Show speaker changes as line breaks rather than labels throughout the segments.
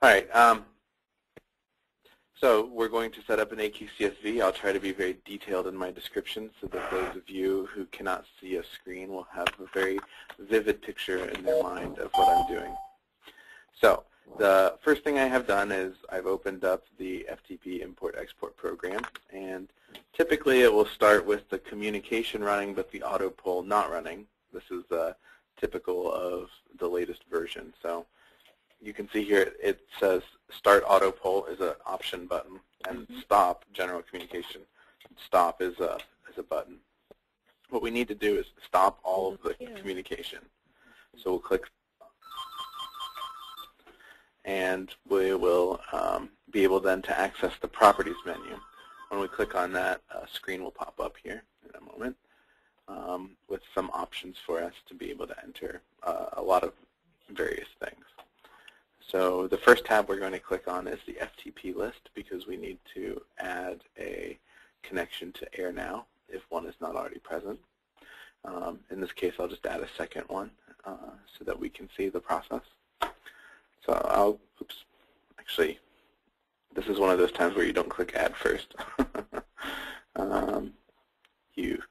right. So we're going to set up an AQCSV. I'll try to be very detailed in my description so that those of you who cannot see a screen will have a very vivid picture in their mind of what I'm doing. So the first thing I have done is I've opened up the FTP import-export program, and typically it will start with the communication running but the auto poll not running. This is typical of the latest version. So you can see here it says start auto poll is an option button, and stop general communication. Stop is a button. What we need to do is stop all of the communication. So we'll click, and we will be able then to access the properties menu. When we click on that, a screen will pop up here in a moment with some options for us to be able to enter a lot of various things. So the first tab we're going to click on is the FTP list, because we need to add a connection to AirNow if one is not already present. In this case, I'll just add a second one so that we can see the process. So actually, this is one of those times where you don't click add first. You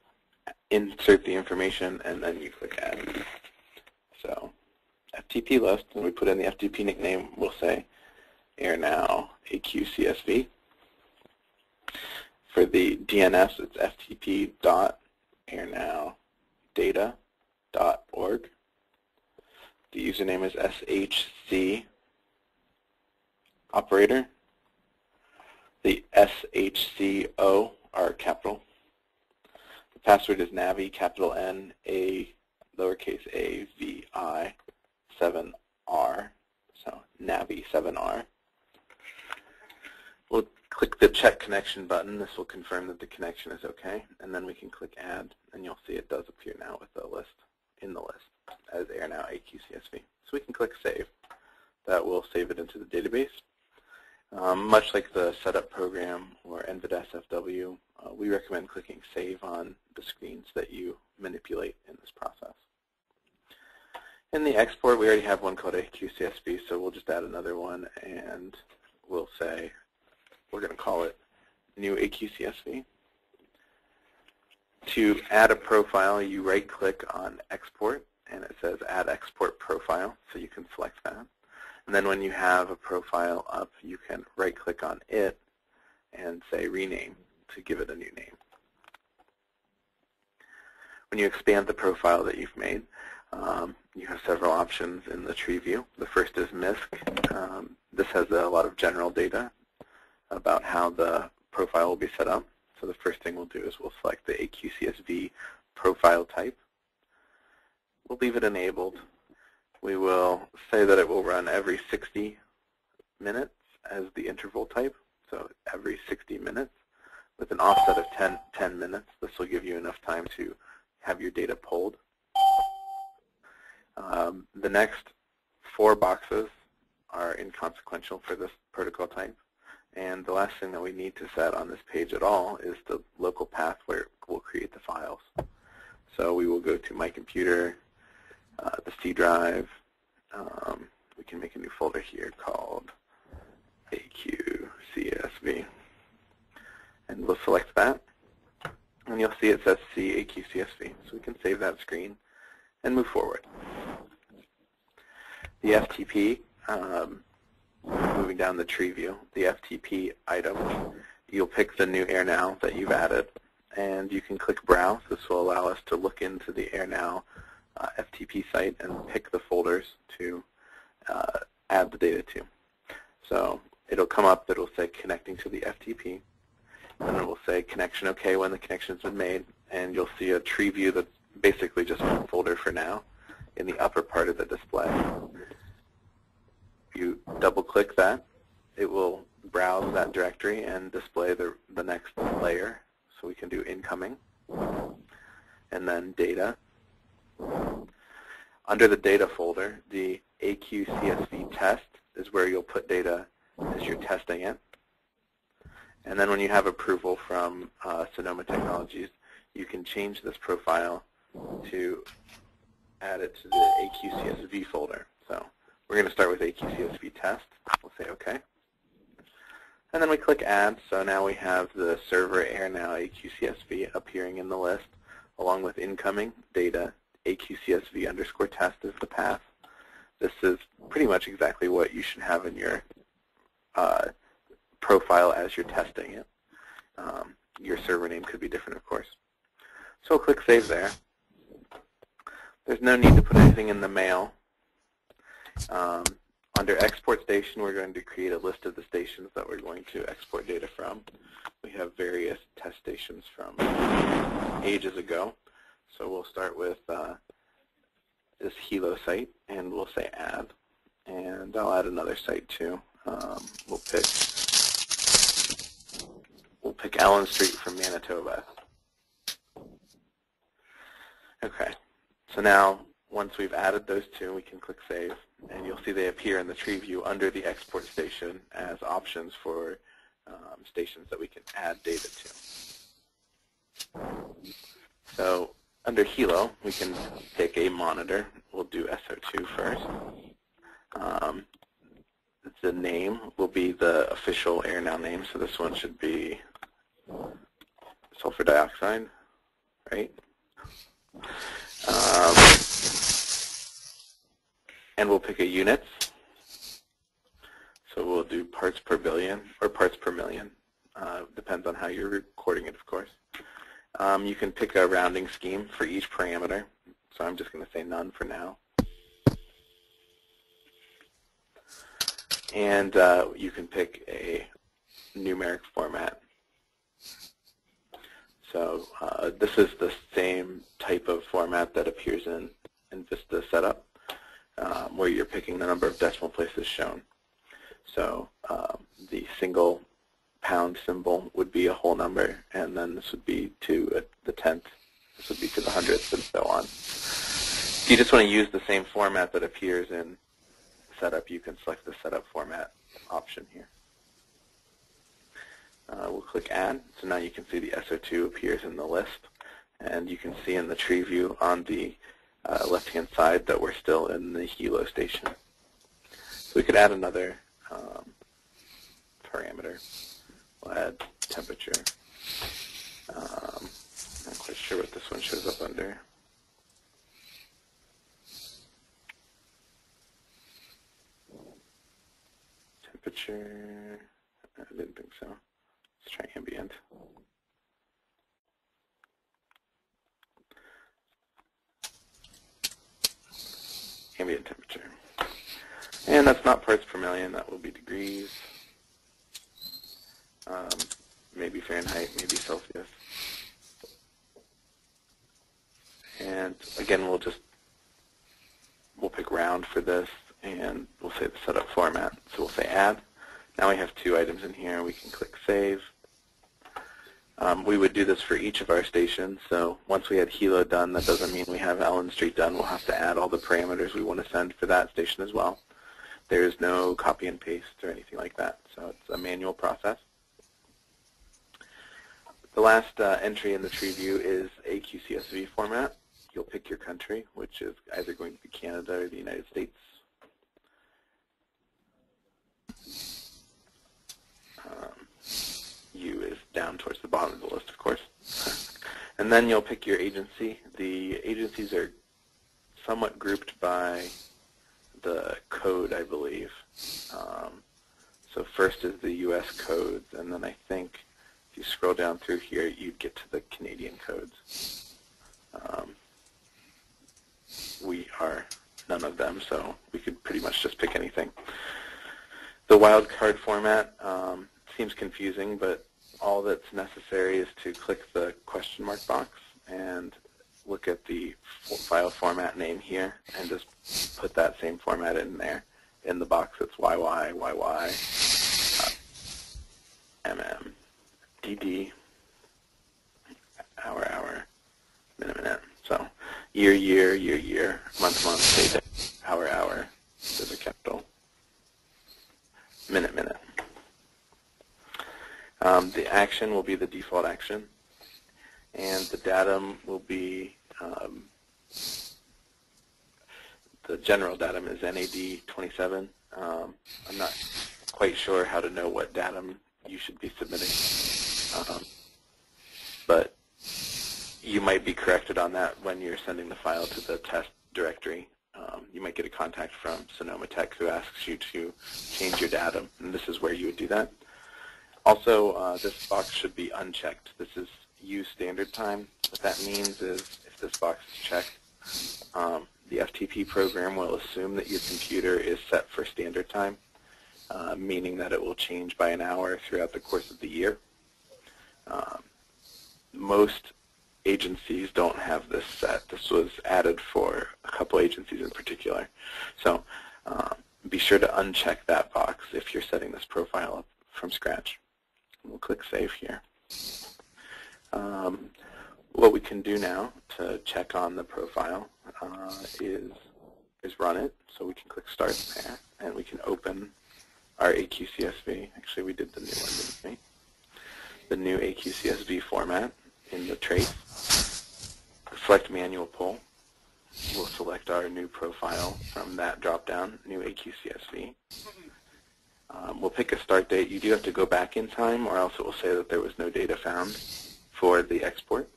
insert the information and then you click add. So FTP list, and we put in the FTP nickname, we'll say AirNow AQCSV. For the DNS, it's ftp.airnowdata.org. The username is SHC operator. The SHCO are capital. The password is Navi, capital N, A, lowercase a, V, I, 7R, so Navi 7R. We'll click the check connection button. This will confirm that the connection is okay, and then we can click add, and you'll see it does appear now with the list in the list as AirNow AQCSV. So we can click save. That will save it into the database. Much like the setup program or NVIDIA-SFW, we recommend clicking save on the screens that you manipulate in this process. In the export, we already have one called AQCSV, so we'll just add another one, and we'll say we're going to call it new AQCSV. To add a profile, you right-click on export, and it says add export profile, so you can select that. And then when you have a profile up, you can right-click on it and say rename to give it a new name. When you expand the profile that you've made, you have several options in the tree view. The first is MISC. This has a lot of general data about how the profile will be set up. So the first thing we'll do is we'll select the AQCSV profile type. We'll leave it enabled. We will say that it will run every 60 minutes as the interval type, so every 60 minutes with an offset of 10 minutes. This will give you enough time to have your data pulled. The next 4 boxes are inconsequential for this protocol type. And the last thing that we need to set on this page at all is the local path where we'll create the files. So we will go to My Computer, the C drive. We can make a new folder here called AQCSV. And we'll select that. And you'll see it says C AQCSV. So we can save that screen and move forward. The FTP, moving down the tree view, the FTP item, you'll pick the new AirNow that you've added, and you can click Browse. This will allow us to look into the AirNow FTP site and pick the folders to add the data to. So it'll come up, it'll say connecting to the FTP, and it will say connection OK when the connection's been made, and you'll see a tree view that's basically just one folder for now in the upper part of the display. If you double-click that, it will browse that directory and display the next layer. So we can do incoming, and then data. Under the data folder, the AQCSV test is where you'll put data as you're testing it. And then when you have approval from Sonoma Technologies, you can change this profile to add it to the AQCSV folder. So We're going to start with AQCSV test. We'll say OK. And then we click Add. So now we have the server AirNow AQCSV appearing in the list, along with incoming data. AQCSV_test is the path. This is pretty much exactly what you should have in your profile as you're testing it. Your server name could be different, of course. So we'll click Save there. There's no need to put anything in the mail. Under Export Station, we're going to create a list of the stations that we're going to export data from. We have various test stations from ages ago. So we'll start with this Hilo site, and we'll say Add. And I'll add another site too. We'll pick Allen Street from Manitoba. Okay, so now once we've added those two, we can click Save, and you'll see they appear in the tree view under the export station as options for stations that we can add data to. So under Hilo, we can pick a monitor. We'll do SO2 first. The name will be the official AirNow name, so this one should be sulfur dioxide, right? And we'll pick a units. So we'll do parts per billion or parts per million. Depends on how you're recording it, of course. You can pick a rounding scheme for each parameter. So I'm just going to say none for now. And you can pick a numeric format. So this is the same type of format that appears in Vista Setup, where you're picking the number of decimal places shown. So the single pound symbol would be a whole number, and then this would be to the tenth, this would be to the hundredth, and so on. If you just want to use the same format that appears in Setup, you can select the Setup Format option here. We'll click Add. So now you can see the SO2 appears in the list, and you can see in the tree view on the left-hand side that we're still in the Hilo station. So we could add another parameter. We'll add temperature. I'm not quite sure what this one shows up under. Temperature, I didn't think so. Let's try ambient. Ambient temperature. And that's not parts per million, that will be degrees. Maybe Fahrenheit, maybe Celsius. And again, we'll pick round for this, and we'll say the setup format. So we'll say Add. Now we have two items in here. We can click Save. We would do this for each of our stations. So once we had Hilo done, that doesn't mean we have Allen Street done. We'll have to add all the parameters we want to send for that station as well. There is no copy and paste or anything like that. So it's a manual process. The last entry in the tree view is AQCSV format. You'll pick your country, which is either going to be Canada or the United States. U is down towards the bottom of the list, of course. And then you'll pick your agency. The agencies are somewhat grouped by the code, I believe. So first is the U.S. codes, and then I think if you scroll down through here, you'd get to the Canadian codes. We are none of them, so we could pretty much just pick anything. The wildcard format seems confusing, but all that's necessary is to click the question mark box and look at the file format name here and just put that same format in there. In the box it's YY, YY, MM, DD, hour, minute. So year, month, day, hour, there's a capital, minute. The action will be the default action, and the datum will be the general datum is NAD27. I'm not quite sure how to know what datum you should be submitting, but you might be corrected on that when you're sending the file to the test directory. You might get a contact from Sonoma Tech who asks you to change your datum, and this is where you would do that. Also, this box should be unchecked. This is use standard time. What that means is if this box is checked, the FTP program will assume that your computer is set for standard time, meaning that it will change by an hour throughout the course of the year. Most agencies don't have this set. This was added for a couple agencies in particular. So be sure to uncheck that box if you're setting this profile up from scratch. We'll click Save here. What we can do now to check on the profile is run it. So we can click Start there, and we can open our AQCSV. Actually, we did the new one, didn't we? The new AQCSV format in the trace. Select Manual Pull. We'll select our new profile from that drop-down, New AQCSV. We'll pick a start date. You do have to go back in time, or else it will say that there was no data found for the export.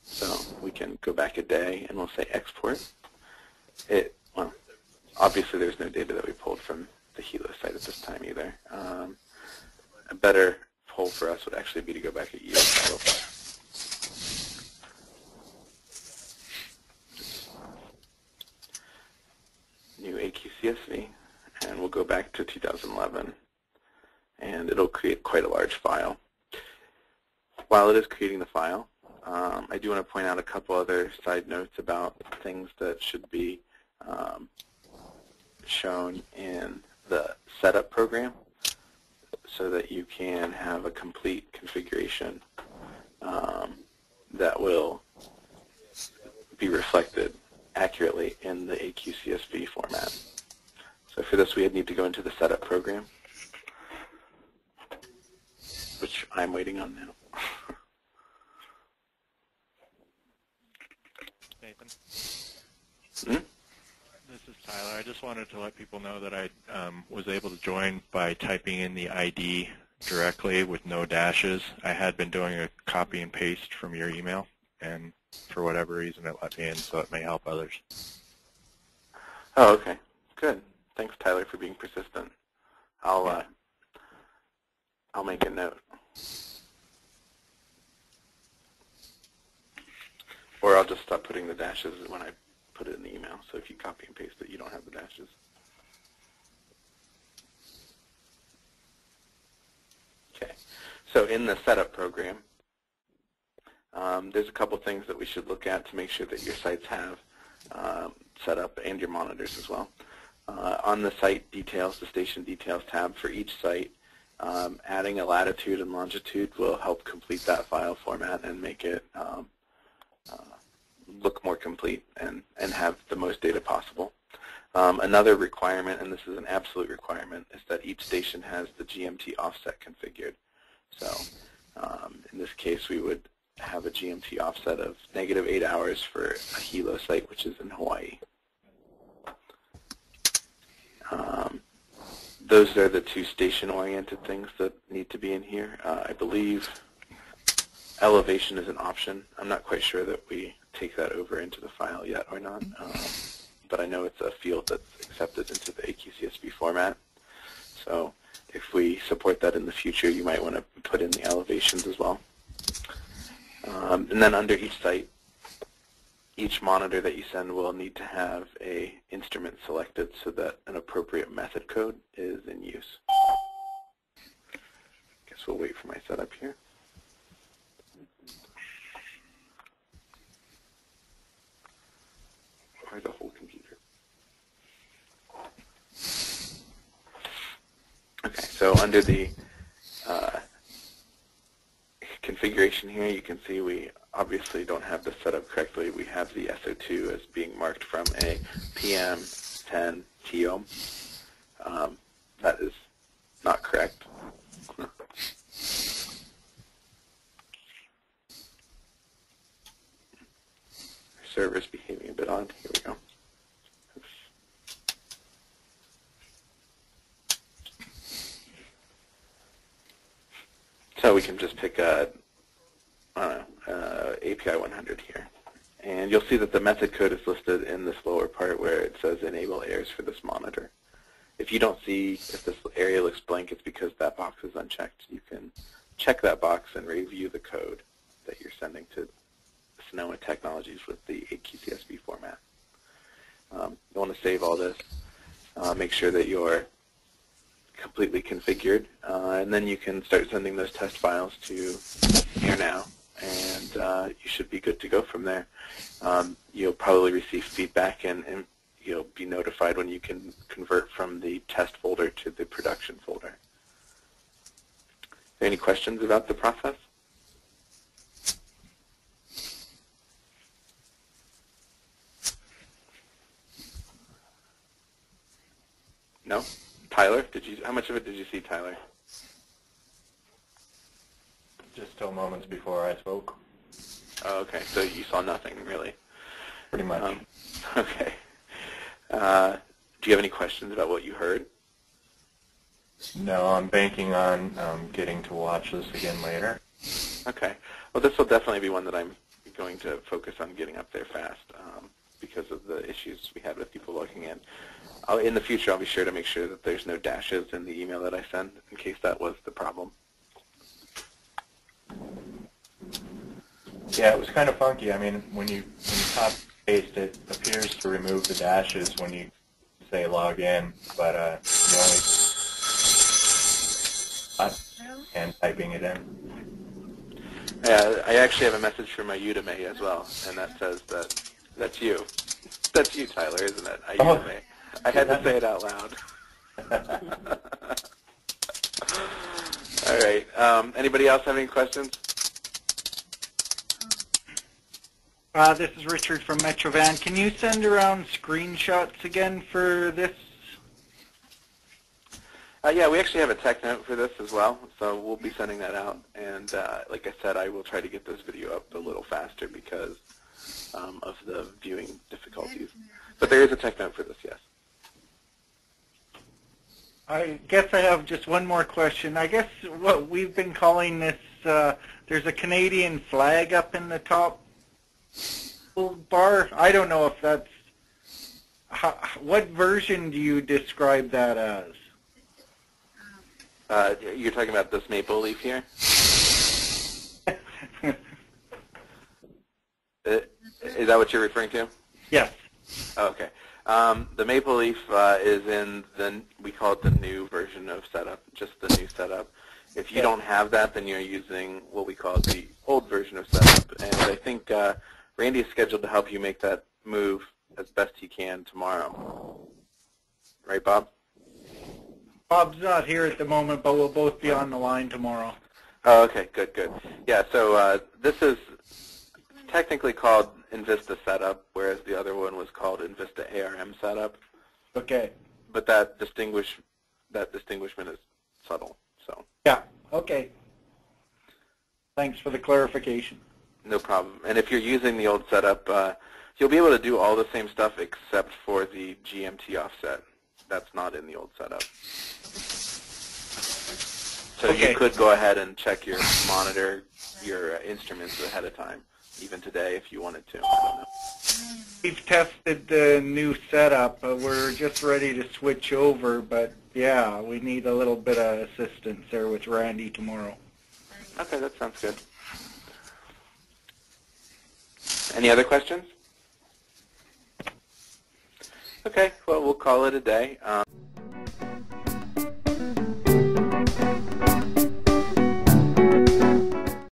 So we can go back a day, and we'll say Export. Well, obviously there's no data that we pulled from the Hilo site at this time either. A better pull for us would actually be to go back a year ago. New AQCSV, and we'll go back to 2011, and it'll create quite a large file. While it is creating the file, I do want to point out a couple other side notes about things that should be shown in the setup program so that you can have a complete configuration that will be reflected accurately in the AQCSV format. So for this, we need to go into the setup program, which I'm waiting on now.
Nathan?
Hmm?
This is Tyler. I just wanted to let people know that I was able to join by typing in the ID directly with no dashes. I had been doing a copy and paste from your email, and for whatever reason it let me in, so it may help others.
Oh, okay. Good. Thanks, Tyler, for being persistent. I'll make a note. Or I'll just stop putting the dashes when I put it in the email. So if you copy and paste it, you don't have the dashes. Okay. So in the setup program, there's a couple things that we should look at to make sure that your sites have set up, and your monitors as well. On the site details, the station details tab for each site, adding a latitude and longitude will help complete that file format and make it look more complete and have the most data possible. Another requirement, and this is an absolute requirement, is that each station has the GMT offset configured. So in this case, we would have a GMT offset of -8 hours for a Hilo site, which is in Hawaii. Those are the two station-oriented things that need to be in here. I believe elevation is an option. I'm not quite sure that we take that over into the file yet or not, but I know it's a field that's accepted into the AQCSV format. So if we support that in the future, you might want to put in the elevations as well. And then under each site, each monitor that you send will need to have an instrument selected so that an appropriate method code is in use. Guess we'll wait for my setup here. Or the whole computer. Okay, so under the configuration here, you can see we obviously don't have this set up correctly. We have the SO2 as being marked from a PM 10 TOM. That is not correct. Server's behaving a bit odd. Here we go. Oops. we can just pick a, I don't know, API 100 here. And you'll see that the method code is listed in this lower part where it says enable errors for this monitor. If you don't see if this area looks blank, it's because that box is unchecked. You can check that box and review the code that you're sending to Sonoma Technologies with the AQCSV format. You want to save all this, make sure that you're completely configured, and then you can start sending those test files to Here Now, and you should be good to go from there. You'll probably receive feedback, and you'll be notified when you can convert from the test folder to the production folder. Any questions about the process? No? Tyler, how much of it did you see, Tyler?
Just till moments before I spoke.
Oh, okay, so you saw nothing, really?
Pretty much.
Okay. Do you have any questions about what you heard?
No, I'm banking on getting to watch this again later.
Okay. Well, this will definitely be one that I'm going to focus on getting up there fast because of the issues we had with people logging in. In the future, I'll be sure to make sure that there's no dashes in the email that I send in case that was the problem.
Yeah, it was kind of funky. I mean, when you copy and paste, it appears to remove the dashes when you say log in, but you only and typing it in.
Yeah, I actually have a message from my Udemy as well, and that says that that's you. That's you, Tyler, isn't it? Udemy. I had to say it out loud. All right. Anybody else have any questions?
This is Richard from Metrovan. Can you send around screenshots again for this?
Yeah, we actually have a tech note for this as well, so we'll be sending that out. And like I said, I will try to get this video up a little faster because of the viewing difficulties. But there is a tech note for this, yes.
I guess I have just one more question. I guess what we've been calling this, there's a Canadian flag up in the top bar. I don't know if that's, what version do you describe that as?
You're talking about this maple leaf here? Is that what you're referring to?
Yes.
Okay. The maple leaf is in we call it the new version of setup, just the new setup. If you don't have that, then you're using what we call the old version of setup. And I think Randy is scheduled to help you make that move as best he can tomorrow. Right, Bob?
Bob's not here at the moment, but we'll both be on the line tomorrow.
Oh, okay, good, good. Yeah, so this is technically called Invista Setup, whereas the other one was called Invista ARM Setup.
Okay.
But that distinguishment is subtle. So.
Yeah. Okay. Thanks for the clarification.
No problem. And if you're using the old setup, you'll be able to do all the same stuff except for the GMT offset. That's not in the old setup. So
okay.
You could go ahead and check your monitor, your instruments ahead of time, even today if you wanted to. I don't know.
We've tested the new setup. We're just ready to switch over, but yeah, we need a little bit of assistance there with Randy tomorrow.
Okay, that sounds good. Any other questions? Okay, well, we'll call it a day.